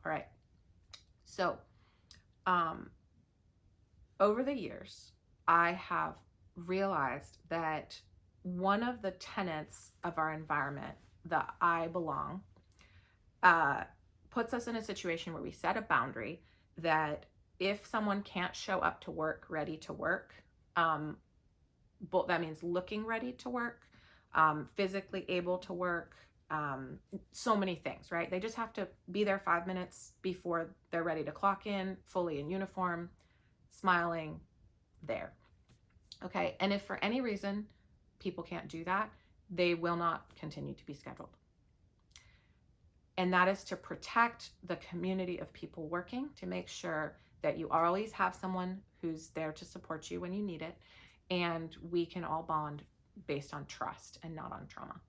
All right. So, over the years, I have realized that one of the tenets of our environment, the I belong, uh, puts us in a situation where we set a boundary that if someone can't show up to work ready to work, um, that means looking ready to work, physically able to work, so many things, right? They just have to be there 5 minutes before they're ready to clock in, fully in uniform, smiling, there. Okay. And if for any reason people can't do that, they will not continue to be scheduled. And that is to protect the community of people working, to make sure that you always have someone who's there to support you when you need it. And we can all bond based on trust and not on trauma.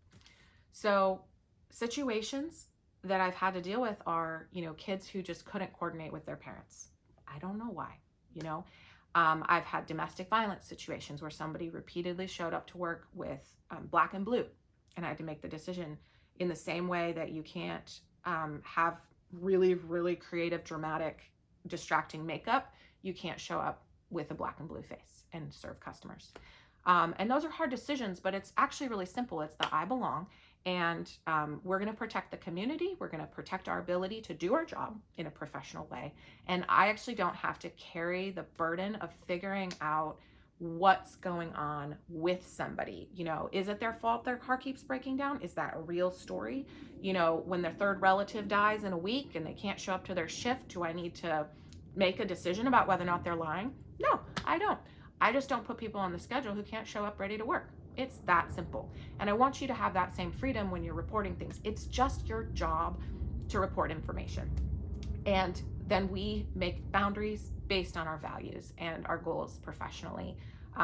So situations that I've had to deal with are, kids who just couldn't coordinate with their parents. I don't know why, you know. I've had domestic violence situations where somebody repeatedly showed up to work with black and blue, and I had to make the decision in the same way that you can't have really, really creative, dramatic, distracting makeup. You can't show up with a black and blue face and serve customers. And those are hard decisions, but it's actually really simple. It's the I belong. And we're going to protect the community. We're going to protect our ability to do our job in a professional way. And I actually don't have to carry the burden of figuring out what's going on with somebody. Is it their fault their car keeps breaking down? Is that a real story? When their third relative dies in a week and they can't show up to their shift, do I need to make a decision about whether or not they're lying? No, I don't. I just don't put people on the schedule who can't show up ready to work. It's that simple. And I want you to have that same freedom when you're reporting things. It's just your job to report information. And then we make boundaries based on our values and our goals professionally.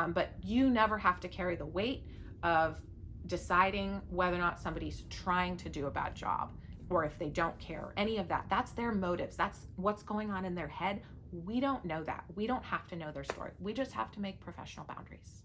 But you never have to carry the weight of deciding whether or not somebody's trying to do a bad job or if they don't care, any of that. That's their motives. That's what's going on in their head. We don't know that. We don't have to know their story. We just have to make professional boundaries.